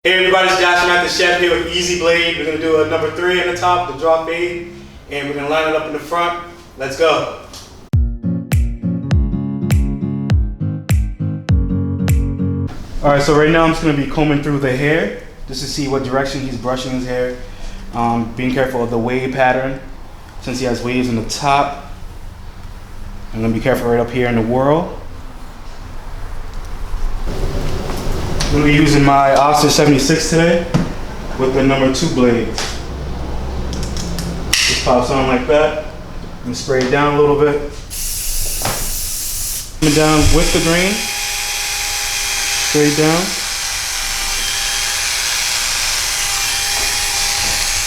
Hey everybody, it's Josh. I'm at the Chef here with Easy Blade. We're going to do a number 3 on the top, the drop fade, and we're going to line it up in the front. Let's go. Alright, so right now I'm just going to be combing through the hair just to see what direction he's brushing his hair. Being careful of the wave pattern since he has waves on the top. I'm going to be careful right up here in the whorl. I'm going to be using my Oscar 76 today with the number 2 blade. Just pops on like that and spray it down a little bit. Coming down with the grain, straight down.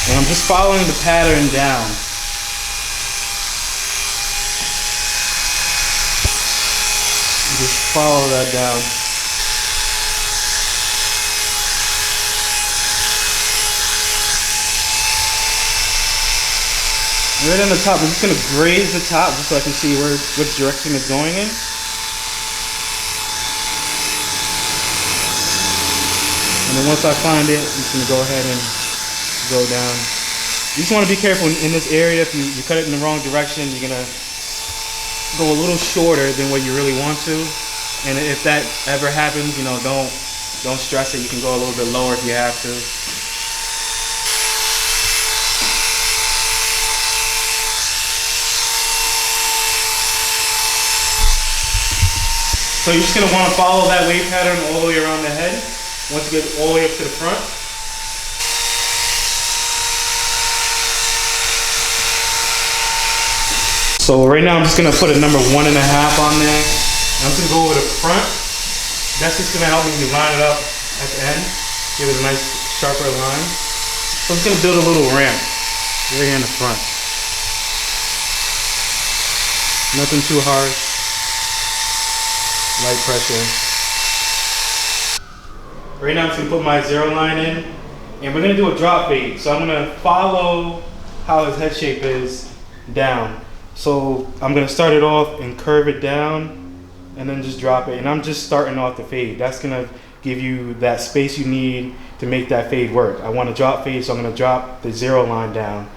And I'm just following the pattern down. Just follow that down. Right on the top, I'm just going to graze the top just so I can see which direction it's going in. And then once I find it, I'm just going to go ahead and go down. You just want to be careful in this area. If you cut it in the wrong direction, you're going to go a little shorter than what you really want to. And if that ever happens, you know, don't stress it. You can go a little bit lower if you have to. So you're just going to want to follow that wave pattern all the way around the head once you get all the way up to the front. So right now I'm just going to put a number 1.5 on there. And I'm just going to go over the front. That's just going to help me line it up at the end. Give it a nice sharper line. So I'm just going to build a little ramp right here in the front. Nothing too hard. Light pressure. Right now I'm just going to put my 0 line in and we're going to do a drop fade. So I'm going to follow how his head shape is down. So I'm going to start it off and curve it down and then just drop it. And I'm just starting off the fade. That's going to give you that space you need to make that fade work. I want to drop fade, so I'm going to drop the 0 line down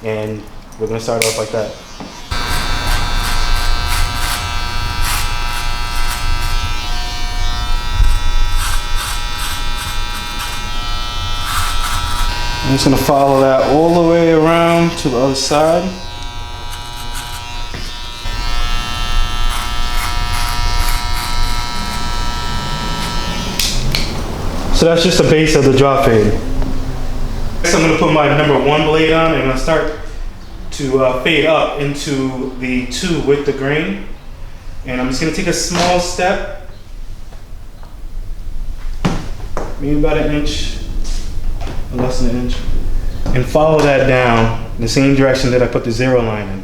and we're going to start off like that. I'm just going to follow that all the way around to the other side. So that's just the base of the drop fade. Next I'm going to put my number 1 blade on and I'm going to start to fade up into the 2 with the grain. And I'm just going to take a small step, maybe about 1 inch. Less than 1 inch, and follow that down in the same direction that I put the 0 line in.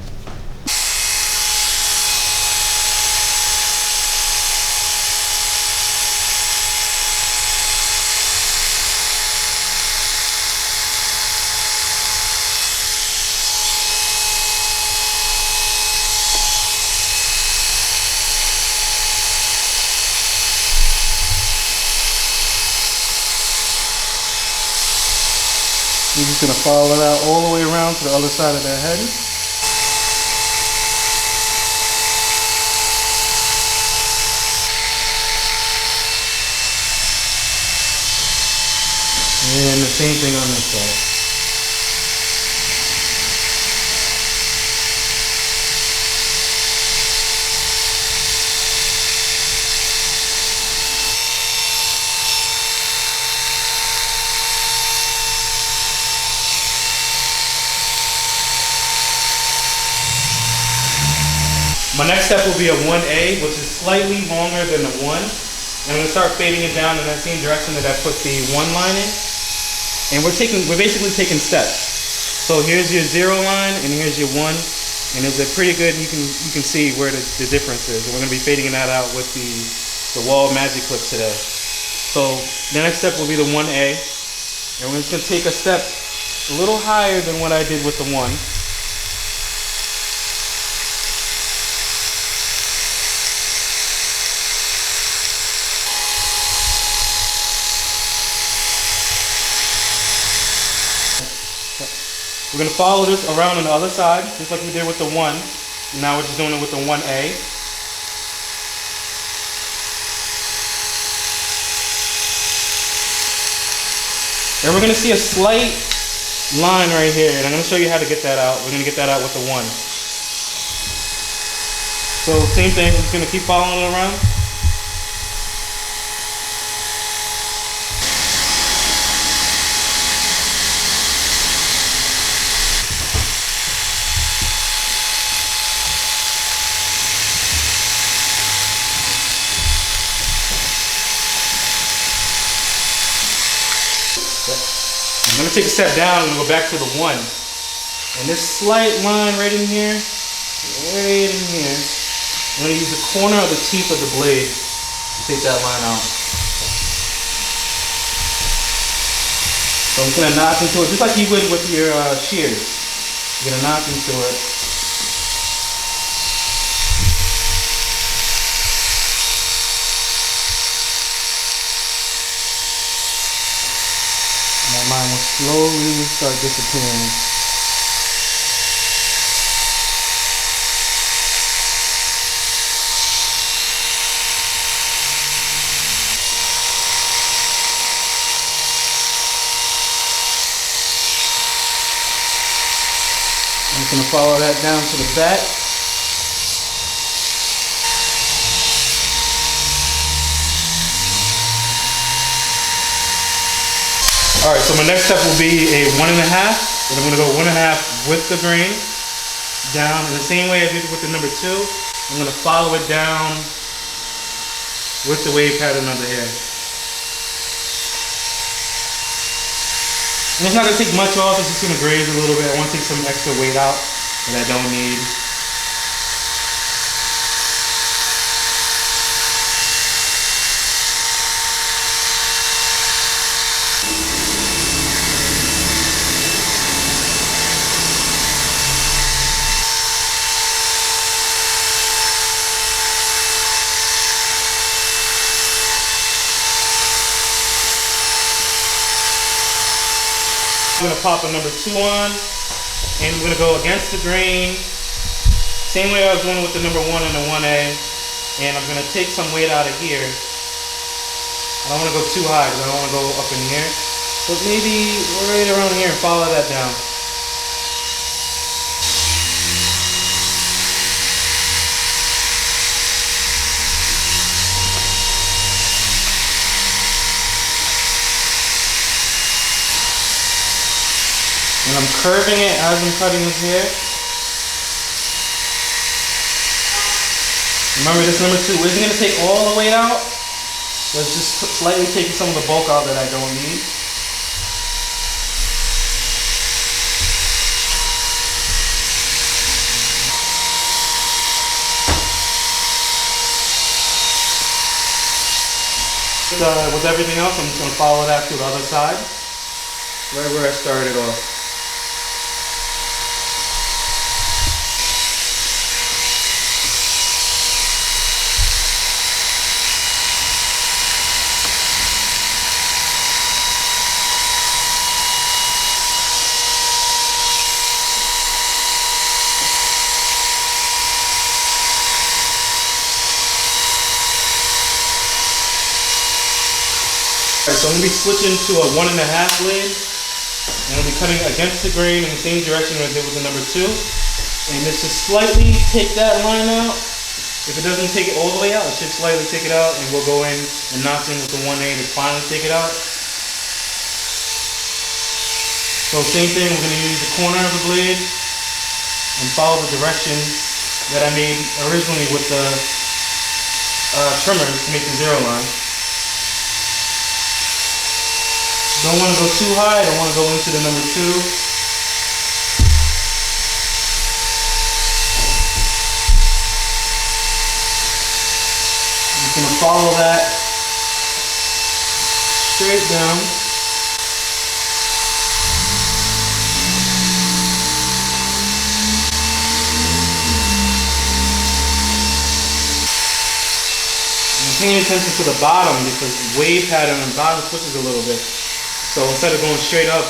You're just going to follow that all the way around to the other side of their head. And the same thing on this side. My next step will be a 1A, which is slightly longer than the 1. And I'm going to start fading it down in that same direction that I put the 1 line in. And we're basically taking steps. So here's your 0 line and here's your 1. And it's a pretty good, you can see where the difference is. And we're going to be fading that out with the Wahl Magic Clip today. So the next step will be the 1A. And we're just going to take a step a little higher than what I did with the 1. We're gonna follow this around on the other side, just like we did with the 1. Now we're just doing it with the 1A. And we're gonna see a slight line right here, and I'm gonna show you how to get that out. We're gonna get that out with the 1. So same thing, we're just gonna keep following it around. I'm gonna take a step down and go back to the 1. And this slight line right in here, I'm gonna use the corner of the teeth of the blade to take that line out. So I'm just gonna knock into it, just like you would with your shears. You're gonna knock into it. And that line will slowly start disappearing. I'm just going to follow that down to the back. Alright, so my next step will be a 1.5. And I'm going to go 1.5 with the grain down in the same way I did with the number 2. I'm going to follow it down with the wave pattern of the hair. And it's not going to take much off, it's just going to graze a little bit. I want to take some extra weight out that I don't need. I'm going to pop a number 2 on, and I'm going to go against the grain, same way I was doing with the number 1 and the 1A, and I'm going to take some weight out of here. I don't want to go too high because I don't want to go up in here, so maybe right around here and follow that down. And I'm curving it as I'm cutting his hair. Remember, this number 2 isn't going to take all the weight out. It's just slightly taking some of the bulk out that I don't need. With everything else, I'm just going to follow that to the other side, right where I started off. Alright, so I'm going to be switching to a 1.5 blade, and I'll be cutting against the grain in the same direction as I did with the number 2. And this should slightly take that line out. If it doesn't take it all the way out, it should slightly take it out, and we'll go in and knock in with the 1A to finally take it out. So same thing, we're going to use the corner of the blade and follow the direction that I made originally with the trimmers to make the 0 line. Don't want to go too high, don't want to go into the number 2. I'm just going to follow that straight down. I'm paying attention to the bottom because the wave pattern on the bottom pushes a little bit. So instead of going straight up,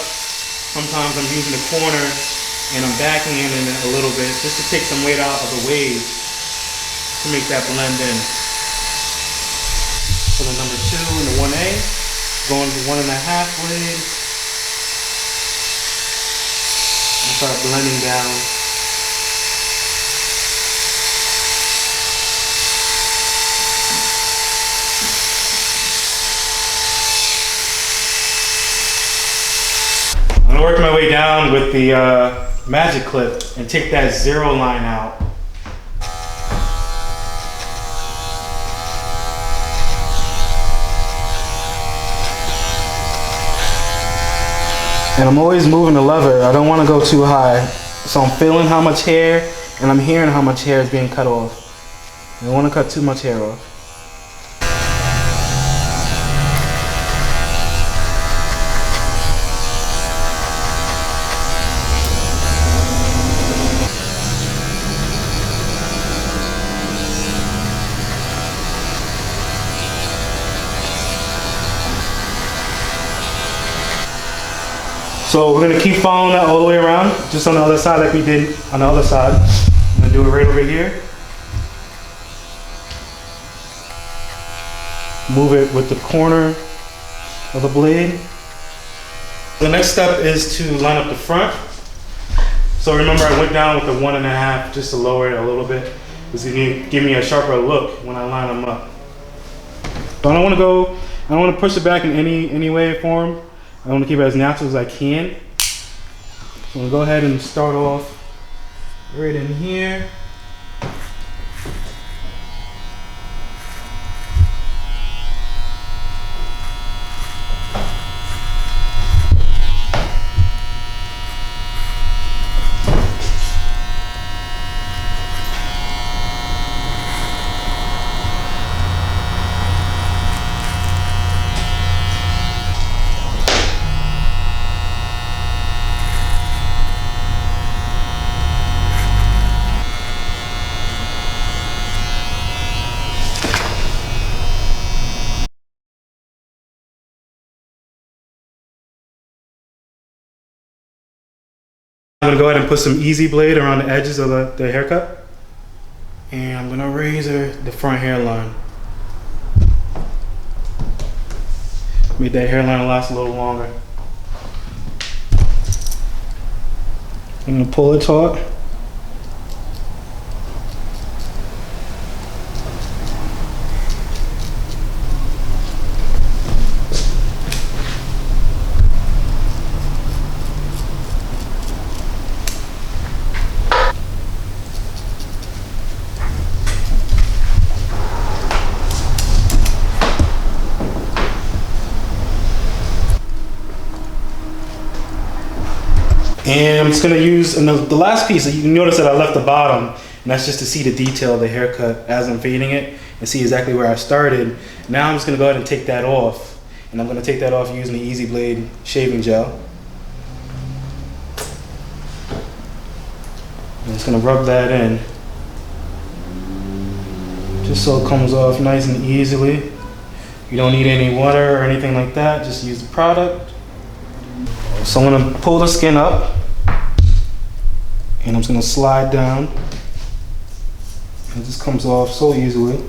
Sometimes I'm using the corner and I'm backing in it a little bit just to take some weight out of the wave to make that blend in. So the number 2 and the 1A, going to 1.5 blade. And start blending down. I'm gonna work my way down with the magic clip and take that 0 line out. And I'm always moving the lever. I don't want to go too high. So I'm feeling how much hair and I'm hearing how much hair is being cut off. I don't want to cut too much hair off. So we're gonna keep following that all the way around, just on the other side like we did on the other side. I'm gonna do it right over here. Move it with the corner of the blade. The next step is to line up the front. So remember I went down with the 1.5 just to lower it a little bit. It's gonna give me a sharper look when I line them up. So I don't wanna push it back in any way or form. I want to keep it as natural as I can. So I'm going to go ahead and start off right in here. I'm gonna go ahead and put some easy blade around the edges of the haircut. And I'm gonna razor the front hairline. Make that hairline last a little longer. I'm gonna pull it taut. And I'm just gonna use the last piece. You notice that I left the bottom, and that's just to see the detail of the haircut as I'm fading it and see exactly where I started. Now I'm just gonna go ahead and take that off, and I'm gonna take that off using the Easy Blade shaving gel. I'm just gonna rub that in, just so it comes off nice and easily. You don't need any water or anything like that. Just use the product. So I'm gonna pull the skin up, and I'm just gonna slide down. It just comes off so easily.